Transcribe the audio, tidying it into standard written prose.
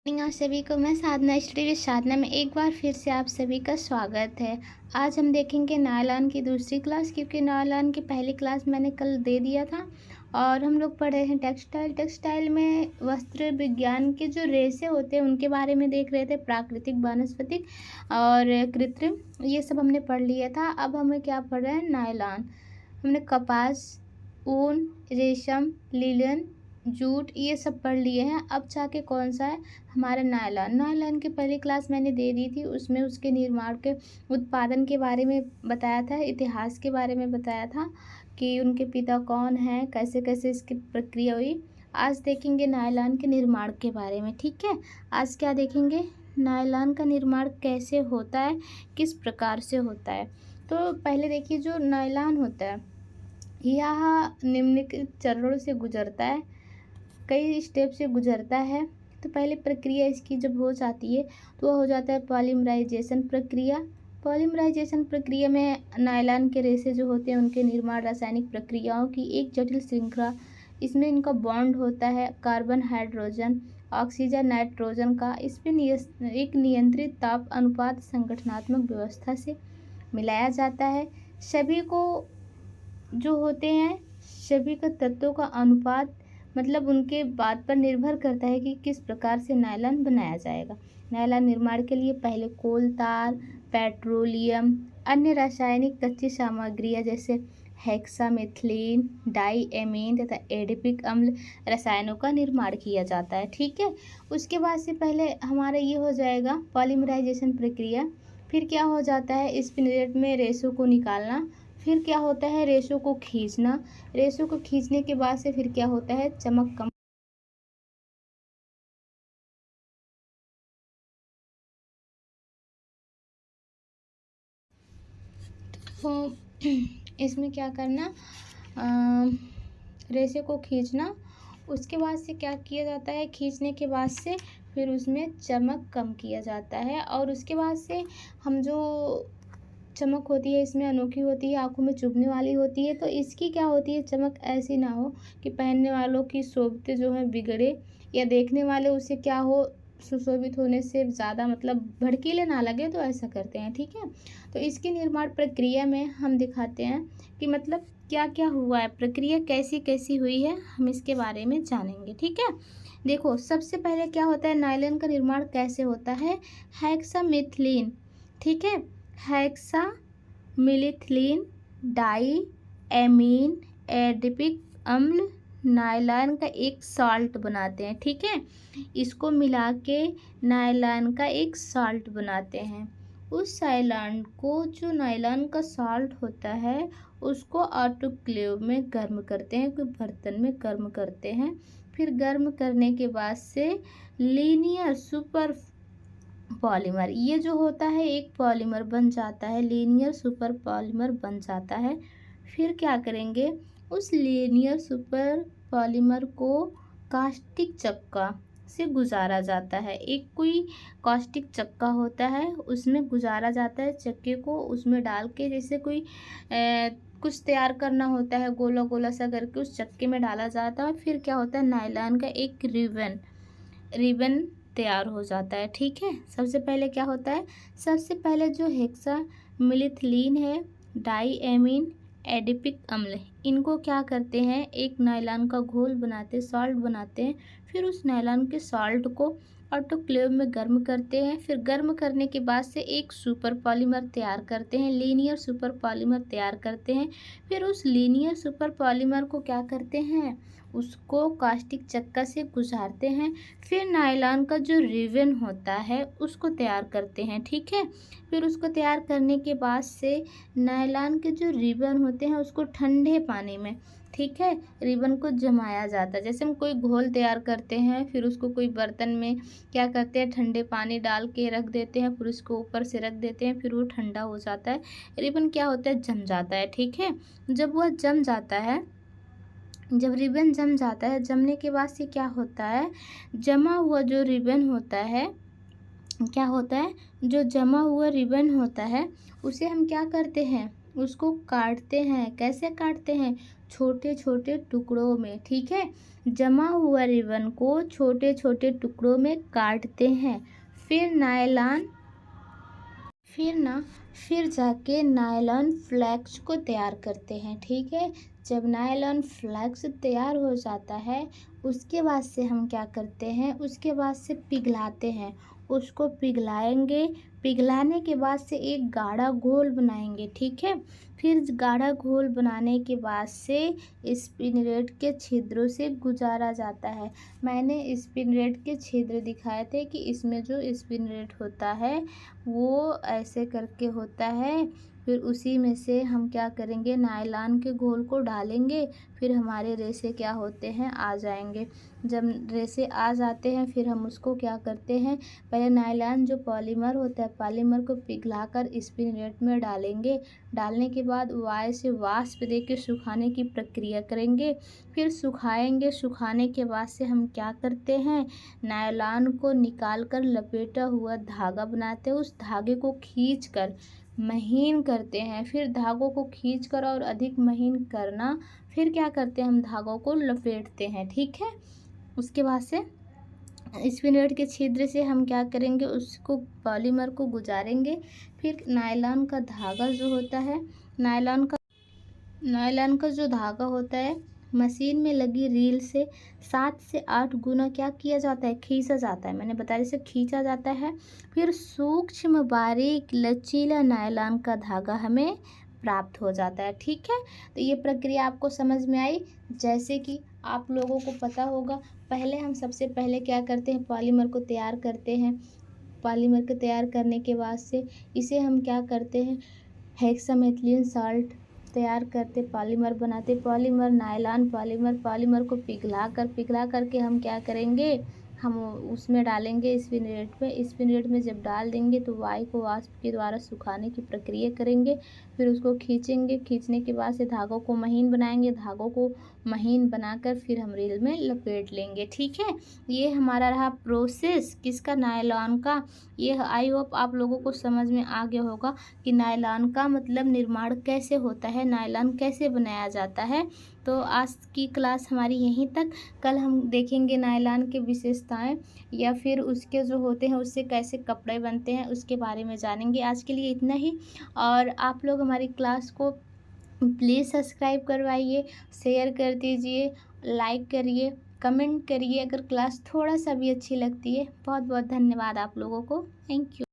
आप सभी को मैं साधना स्टडी विद साधना में एक बार फिर से आप सभी का स्वागत है। आज हम देखेंगे नायलॉन की दूसरी क्लास, क्योंकि नायलॉन की पहली क्लास मैंने कल दे दिया था। और हम लोग पढ़े हैं टेक्सटाइल में वस्त्र विज्ञान के जो रेशे होते हैं उनके बारे में देख रहे थे, प्राकृतिक, वानस्पतिक और कृत्रिम, ये सब हमने पढ़ लिया था। अब हमें क्या पढ़ रहे हैं, नायलॉन। हमने कपास, ऊन, रेशम, लिनन, जूट, ये सब पढ़ लिए हैं। अब जाके कौन सा है हमारा नायलॉन की पहली क्लास मैंने दे दी थी, उसमें उसके निर्माण के उत्पादन के बारे में बताया था, इतिहास के बारे में बताया था कि उनके पिता कौन हैं, कैसे कैसे इसकी प्रक्रिया हुई। आज देखेंगे नायलॉन के निर्माण के बारे में। ठीक है, आज क्या देखेंगे, नायलॉन का निर्माण कैसे होता है, किस प्रकार से होता है। तो पहले देखिए, जो नायलॉन होता है यह निम्नलिखित चरणों से गुजरता है, कई स्टेप से गुजरता है। तो पहले प्रक्रिया इसकी जब हो जाती है तो वह हो जाता है पॉलीमराइजेशन प्रक्रिया। पॉलीमराइजेशन प्रक्रिया में नायलॉन के रेशे जो होते हैं उनके निर्माण रासायनिक प्रक्रियाओं की एक जटिल श्रृंखला। इसमें इनका बॉन्ड होता है कार्बन हाइड्रोजन ऑक्सीजन नाइट्रोजन का। इस पर एक नियंत्रित ताप अनुपात संगठनात्मक व्यवस्था से मिलाया जाता है। सभी को जो होते हैं, सभी का तत्वों का अनुपात, मतलब उनके बात पर निर्भर करता है कि किस प्रकार से नायलॉन बनाया जाएगा। नायलॉन निर्माण के लिए पहले कोल तार, पेट्रोलियम, अन्य रासायनिक कच्ची सामग्रियां जैसे हेक्सामेथिलीन, डाईएमीन तथा एडिपिक अम्ल रसायनों का निर्माण किया जाता है। ठीक है, उसके बाद से पहले हमारा ये हो जाएगा पॉलीमराइजेशन प्रक्रिया। फिर क्या हो जाता है, स्पिनरेट में रेशों को निकालना। फिर क्या होता है, रेशों को खींचना। रेशों को खींचने के बाद से फिर क्या होता है, चमक कम। तो इसमें क्या करना, रेशे को खींचना। उसके बाद से क्या किया जाता है, खींचने के बाद से फिर उसमें चमक कम किया जाता है। और उसके बाद से हम जो चमक होती है इसमें अनोखी होती है, आंखों में चुभने वाली होती है। तो इसकी क्या होती है, चमक ऐसी ना हो कि पहनने वालों की शोभते जो है बिगड़े, या देखने वाले उसे क्या हो, सुशोभित होने से ज़्यादा मतलब भड़कीले ना लगे, तो ऐसा करते हैं। ठीक है, तो इसकी निर्माण प्रक्रिया में हम दिखाते हैं कि मतलब क्या क्या हुआ है, प्रक्रिया कैसी कैसी हुई है, हम इसके बारे में जानेंगे। ठीक है, देखो सबसे पहले क्या होता है, नायलॉन का निर्माण कैसे होता है, हेक्सामेथिलीन। ठीक है, हेक्सा मिलिथिलीन डाई एमीन एडिपिक अम्ल नायलॉन का एक साल्ट बनाते हैं। ठीक है, इसको मिला के नायलॉन का एक साल्ट बनाते हैं। उस साइलैंड को, जो नायलॉन का साल्ट होता है, उसको ऑटोक्लेव में गर्म करते हैं, कोई बर्तन में गर्म करते हैं। फिर गर्म करने के बाद से लीनियर सुपर पॉलीमर, ये जो होता है एक पॉलीमर बन जाता है, लीनियर सुपर पॉलीमर बन जाता है। फिर क्या करेंगे, उस लीनियर सुपर पॉलीमर को कास्टिक चक्का से गुजारा जाता है। एक कोई कास्टिक चक्का होता है, उसमें गुजारा जाता है चक्के को, उसमें डाल के, जैसे कोई कुछ तैयार करना होता है, गोला गोला सा करके उस चक्के में डाला जाता है। फिर क्या होता है, नायलॉन का एक रिबन तैयार हो जाता है। ठीक है, सबसे पहले क्या होता है, सबसे पहले जो हेक्सा मिलिथिलीन है, डाईएमीन एडिपिक अम्ल, इनको क्या करते हैं, एक नायलॉन का घोल बनाते, सॉल्ट बनाते हैं। फिर उस नायलॉन के सॉल्ट को ऑटोक्लेव में गर्म करते हैं। फिर गर्म करने के बाद से एक सुपर पॉलीमर तैयार करते हैं, लीनियर सुपर पॉलीमर तैयार करते हैं। फिर उस लीनियर सुपर पॉलीमर को क्या करते हैं, उसको कास्टिक चक्का से गुजारते हैं। फिर नायलॉन का जो रिबन होता है उसको तैयार करते हैं। ठीक है, फिर उसको तैयार करने के बाद से नायलॉन के जो रिबन होते हैं उसको ठंडे पानी में, ठीक है, रिबन को जमाया जाता है। जैसे हम कोई घोल तैयार करते हैं, फिर उसको कोई बर्तन में क्या करते हैं, ठंडे पानी डाल के रख देते हैं, फिर उसको ऊपर से रख देते हैं, फिर वो ठंडा हो जाता है, रिबन क्या होता है, जम जाता है। ठीक है, जब वह जम जाता है, जब रिबन जम जाता है, जमने के बाद से क्या होता है, जमा हुआ जो रिबन होता है, क्या होता है, जो जमा हुआ रिबन होता है उसे हम क्या करते हैं, उसको काटते हैं। कैसे काटते हैं, छोटे छोटे टुकड़ों में, ठीक है। जमा हुआ रिबन को छोटे छोटे टुकड़ों में काटते हैं। फिर नायलॉन फिर जाके नायलॉन फ्लेक्स को तैयार करते हैं, ठीक है। जब नायलॉन फ्लेक्स तैयार हो जाता है उसके बाद से हम क्या करते हैं, उसके बाद से पिघलाते हैं। उसको पिघलाएंगे, पिघलाने के बाद से एक गाढ़ा घोल बनाएंगे, ठीक है। फिर गाढ़ा घोल बनाने के बाद से स्पिनरेट के छिद्रों से गुजारा जाता है। मैंने स्पिनरेट के छिद्र दिखाए थे कि इसमें जो स्पिनरेट होता है वो ऐसे करके होता है। फिर उसी में से हम क्या करेंगे, नायलॉन के घोल को डालेंगे। फिर हमारे रेशे क्या होते हैं, आ जाएंगे। जब रेशे आ जाते हैं फिर हम उसको क्या करते हैं, पहले नायलॉन जो पॉलीमर होता है, पॉलीमर को पिघलाकर स्पिनरेट में डालेंगे। डालने के बाद वायु से वाष्प देके सुखाने की प्रक्रिया करेंगे। फिर सुखाएंगे, सुखाने के बाद से हम क्या करते हैं, नायलॉन को निकाल कर लपेटा हुआ धागा बनाते हैं। उस धागे को खींच कर महीन करते हैं। फिर धागों को खींच कर और अधिक महीन करना, फिर क्या करते हैं, हम धागों को लपेटते हैं, ठीक है। उसके बाद से स्पिनरेट के छिद्र से हम क्या करेंगे, उसको पॉलीमर को गुजारेंगे। फिर नायलॉन का धागा जो होता है, नायलॉन का जो धागा होता है मशीन में लगी रील से 7 से 8 गुना क्या किया जाता है, खींचा जाता है। मैंने बताया जैसे खींचा जाता है। फिर सूक्ष्म बारीक लचीला नायलॉन का धागा हमें प्राप्त हो जाता है, ठीक है। तो ये प्रक्रिया आपको समझ में आई। जैसे कि आप लोगों को पता होगा, पहले हम सबसे पहले क्या करते हैं, पॉलीमर को तैयार करते हैं। पॉलीमर को तैयार करने के बाद से इसे हम क्या करते हैं, हेक्सामेथिलीन साल्ट तैयार करते, पॉलीमर बनाते, पॉलीमर नायलॉन पॉलीमर को पिघला करके हम क्या करेंगे, हम उसमें डालेंगे स्पिनरेट में। स्पिनरेट में जब डाल देंगे तो वायु को वाष्प के द्वारा सुखाने की प्रक्रिया करेंगे। फिर उसको खींचेंगे, खींचने के बाद से धागों को महीन बनाएंगे। धागों को महीन बनाकर फिर हम रील में लपेट लेंगे, ठीक है। ये हमारा रहा प्रोसेस किसका, नायलॉन का। ये आई होप आप लोगों को समझ में आ गया होगा कि नायलॉन का मतलब निर्माण कैसे होता है, नायलॉन कैसे बनाया जाता है। तो आज की क्लास हमारी यहीं तक। कल हम देखेंगे नायलॉन के विशेषताएं या फिर उसके जो होते हैं उससे कैसे कपड़े बनते हैं उसके बारे में जानेंगे। आज के लिए इतना ही। और आप लोग हमारी क्लास को प्लीज़ सब्सक्राइब करवाइए, शेयर कर दीजिए, लाइक करिए, कमेंट करिए अगर क्लास थोड़ा सा भी अच्छी लगती है। बहुत बहुत धन्यवाद आप लोगों को। Thank you.